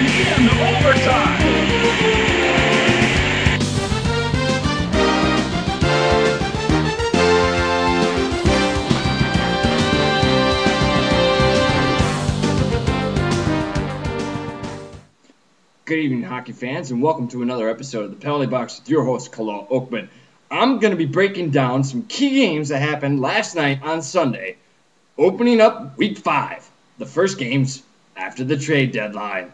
in overtime. Good evening, hockey fans, and welcome to another episode of the Penalty Box with your host, Khalil Oakman. I'm going to be breaking down some key games that happened last night on Sunday, opening up Week 5, the first games after the trade deadline.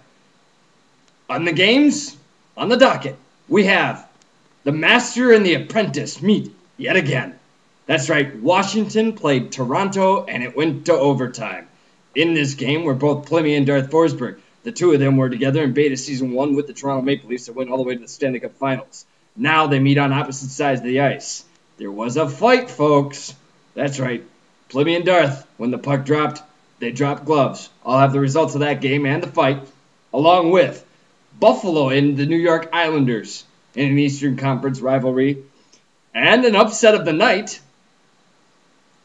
On the games, on the docket, we have the Master and the Apprentice meet yet again. That's right, Washington played Toronto, and it went to overtime. In this game were both Plymouth and Darth Forsberg. The two of them were together in beta Season 1 with the Toronto Maple Leafs that went all the way to the Stanley Cup Finals. Now they meet on opposite sides of the ice. There was a fight, folks. That's right. Plymouth and Darth, when the puck dropped, they dropped gloves. I'll have the results of that game and the fight, along with Buffalo and the New York Islanders in an Eastern Conference rivalry, and an upset of the night.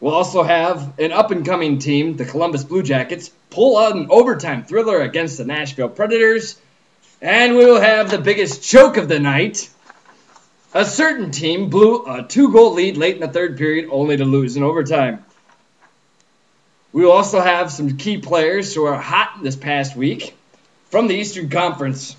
We'll also have an up-and-coming team, the Columbus Blue Jackets, pull out an overtime thriller against the Nashville Predators. And we will have the biggest choke of the night. A certain team blew a 2-goal lead late in the third period, only to lose in overtime. We will also have some key players who are hot this past week from the Eastern Conference.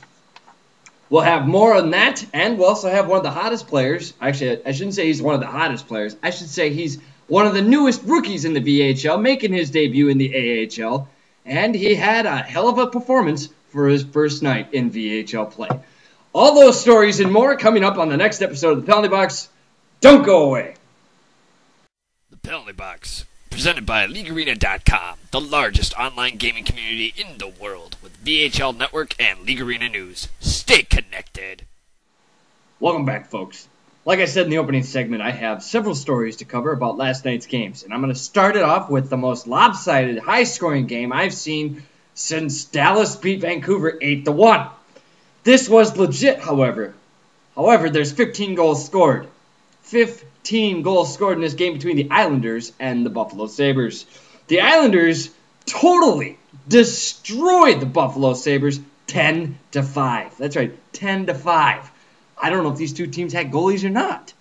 We'll have more on that, and we'll also have one of the hottest players. Actually, I shouldn't say he's one of the hottest players. I should say he's one of the newest rookies in the VHL, making his debut in the AHL, and he had a hell of a performance for his first night in VHL play. All those stories and more coming up on the next episode of the Penalty Box. Don't go away. The Penalty Box, presented by LeagueArena.com, the largest online gaming community in the world, with VHL Network and League Arena News. Stay connected. Welcome back, folks. Like I said in the opening segment, I have several stories to cover about last night's games. And I'm going to start it off with the most lopsided, high-scoring game I've seen since Dallas beat Vancouver 8-1. This was legit, however. However, there's 15 goals scored. 15 goals scored in this game between the Islanders and the Buffalo Sabres. The Islanders totally destroyed the Buffalo Sabres 10-5. That's right, 10-5. I don't know if these two teams had goalies or not.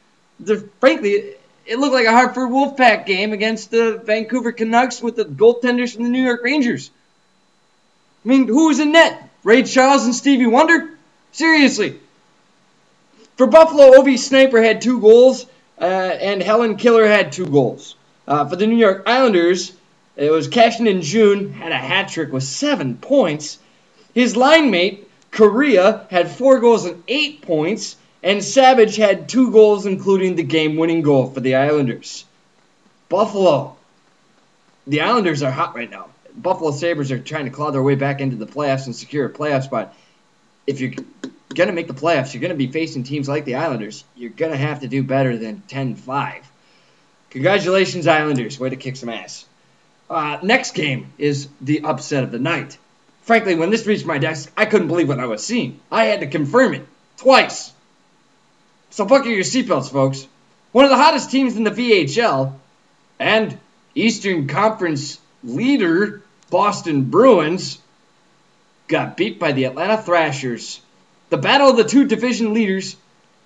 Frankly, it looked like a Hartford Wolfpack game against the Vancouver Canucks with the goaltenders from the New York Rangers. I mean, who was in net? Ray Charles and Stevie Wonder? Seriously. For Buffalo, Ovi Sniper had 2 goals, and Helen Killer had 2 goals. For the New York Islanders, it was Cashin in June, had a hat trick with 7 points. His line mate, Korea, had 4 goals and 8 points, and Savage had 2 goals, including the game-winning goal for the Islanders. Buffalo. The Islanders are hot right now. Buffalo Sabres are trying to claw their way back into the playoffs and secure a playoff spot. If you're going to make the playoffs, you're going to be facing teams like the Islanders. You're going to have to do better than 10-5. Congratulations, Islanders. Way to kick some ass. Next game is the upset of the night. Frankly, when this reached my desk, I couldn't believe what I was seeing. I had to confirm it twice. So buckle your seatbelts, folks. One of the hottest teams in the VHL and Eastern Conference leader, Boston Bruins, got beat by the Atlanta Thrashers. The battle of the two division leaders,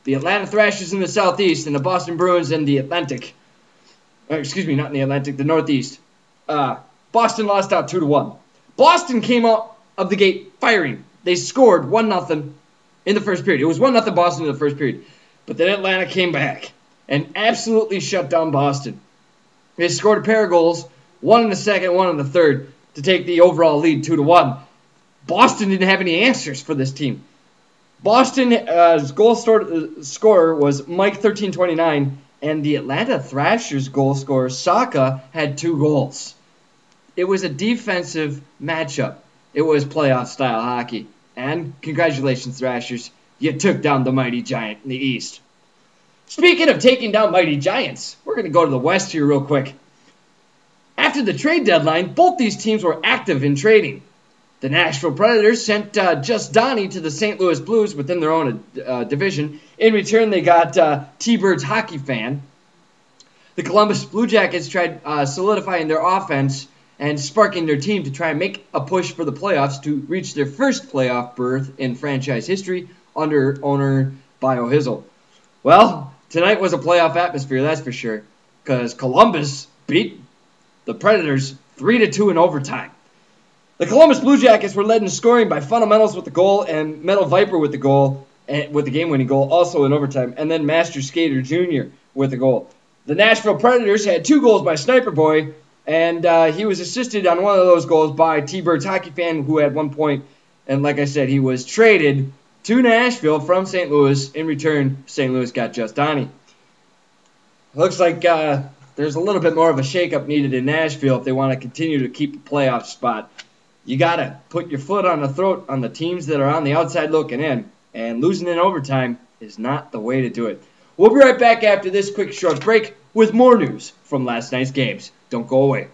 the Atlanta Thrashers in the Southeast and the Boston Bruins in the Atlantic. Excuse me, not in the Atlantic, the Northeast. Boston lost out 2-1. Boston came out of the gate firing. They scored 1-0 in the first period. It was 1-0 Boston in the first period. But then Atlanta came back and absolutely shut down Boston. They scored a pair of goals, one in the second, one in the third, to take the overall lead 2-1. Boston didn't have any answers for this team. Boston's goal scorer was Mike 1329, and the Atlanta Thrashers goal scorer, Saka, had 2 goals. It was a defensive matchup. It was playoff-style hockey. And congratulations, Thrashers. You took down the mighty giant in the East. Speaking of taking down mighty giants, we're going to go to the West here real quick. After the trade deadline, both these teams were active in trading. The Nashville Predators sent Just Donnie to the St. Louis Blues within their own division. In return, they got T-Birds Hockey Fan. The Columbus Blue Jackets tried solidifying their offense and sparking their team to try and make a push for the playoffs to reach their first playoff berth in franchise history under owner Bio Hizzle. Well, tonight was a playoff atmosphere, that's for sure, because Columbus beat the Predators 3-2 in overtime. The Columbus Blue Jackets were led in scoring by Fundamentals with the goal and Metal Viper with the goal, with the game-winning goal, also in overtime, and then Master Skater Jr. with the goal. The Nashville Predators had 2 goals by Sniper Boy, and he was assisted on one of those goals by T-Bird's Hockey Fan, who had 1 point, and like I said, he was traded to Nashville from St. Louis. In return, St. Louis got just Donnie. Looks like there's a little bit more of a shakeup needed in Nashville if they want to continue to keep a playoff spot. You got to put your foot on the throat on the teams that are on the outside looking in, and losing in overtime is not the way to do it. We'll be right back after this quick short break with more news from last night's games. Don't go away.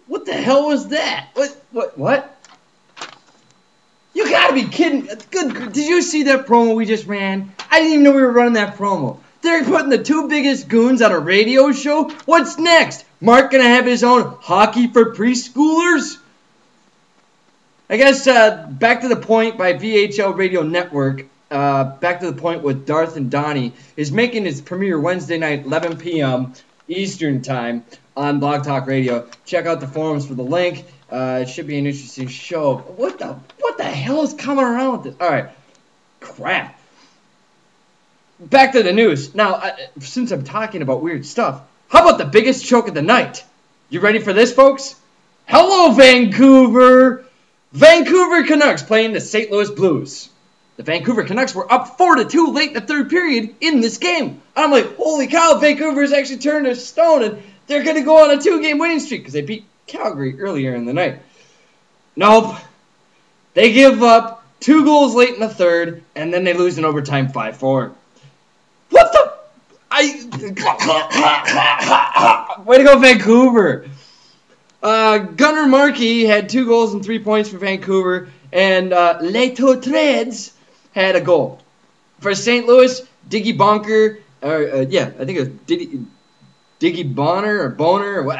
What the hell was that? What? You gotta be kidding. Good. Did you see that promo we just ran? I didn't even know we were running that promo. They're putting the 2 biggest goons on a radio show? What's next? Mark gonna have his own hockey for preschoolers? I guess Back to the Point by VHL Radio Network, Back to the Point with Darth and Donnie, is making its premiere Wednesday night, 11 p.m. Eastern Time on Blog Talk Radio. Check out the forums for the link. It should be an interesting show. What the hell is coming around with this? All right. Crap. Back to the news. Now, since I'm talking about weird stuff, how about the biggest choke of the night? You ready for this, folks? Hello, Vancouver! Vancouver Canucks playing the St. Louis Blues. The Vancouver Canucks were up 4-2 late in the third period in this game. I'm like, holy cow, Vancouver's actually turned a stone, and they're going to go on a 2-game winning streak because they beat Calgary earlier in the night. Nope. They give up 2 goals late in the third, and then they lose in overtime 5-4. What the? Way to go, Vancouver. Gunnar Markey had 2 goals and 3 points for Vancouver, and Leto Treds had a goal. For St. Louis, Diggy Bonker, I think it was Diggy Bonner or Boner, or what,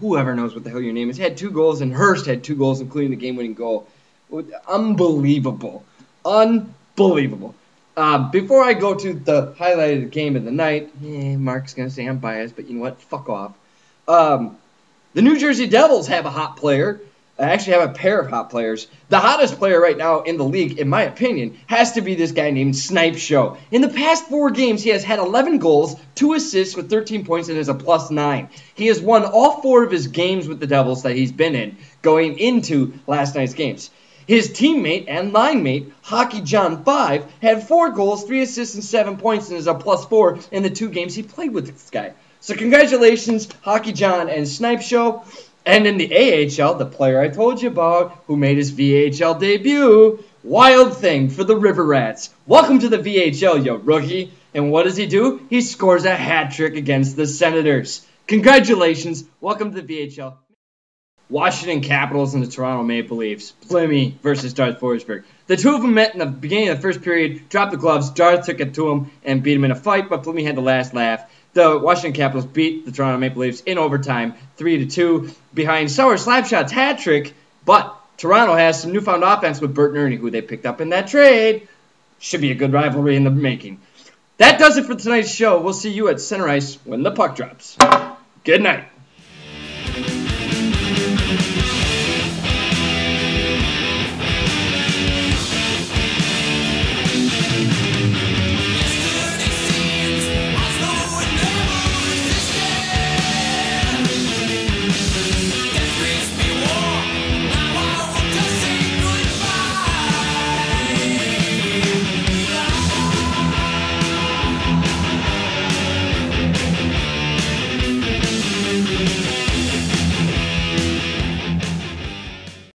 whoever knows what the hell your name is, had 2 goals, and Hurst had 2 goals, including the game-winning goal. Unbelievable. Unbelievable. Before I go to the highlight of the game of the night, Mark's going to say I'm biased, but you know what? Fuck off. The New Jersey Devils have a hot player. Actually have a pair of hot players. The hottest player right now in the league, in my opinion, has to be this guy named Snipe Show. In the past 4 games, he has had 11 goals, 2 assists with 13 points, and is a +9. He has won all 4 of his games with the Devils that he's been in going into last night's games. His teammate and line mate, Hockey John 5, had 4 goals, 3 assists, and 7 points, and is a +4 in the 2 games he played with this guy. So congratulations, Hockey John and Snipe Show. And in the AHL, the player I told you about, who made his VHL debut, Wild Thing for the River Rats. Welcome to the VHL, you rookie. And what does he do? He scores a hat trick against the Senators. Congratulations. Welcome to the VHL. Washington Capitals and the Toronto Maple Leafs. Plymouth versus Darth Forsberg. The 2 of them met in the beginning of the first period, dropped the gloves. Darth took it to him and beat him in a fight, but Plymouth had the last laugh. The Washington Capitals beat the Toronto Maple Leafs in overtime, 3-2, behind Sauer Slapshot's hat trick. But Toronto has some newfound offense with Bert and Ernie, who they picked up in that trade. Should be a good rivalry in the making. That does it for tonight's show. We'll see you at center ice when the puck drops. Good night.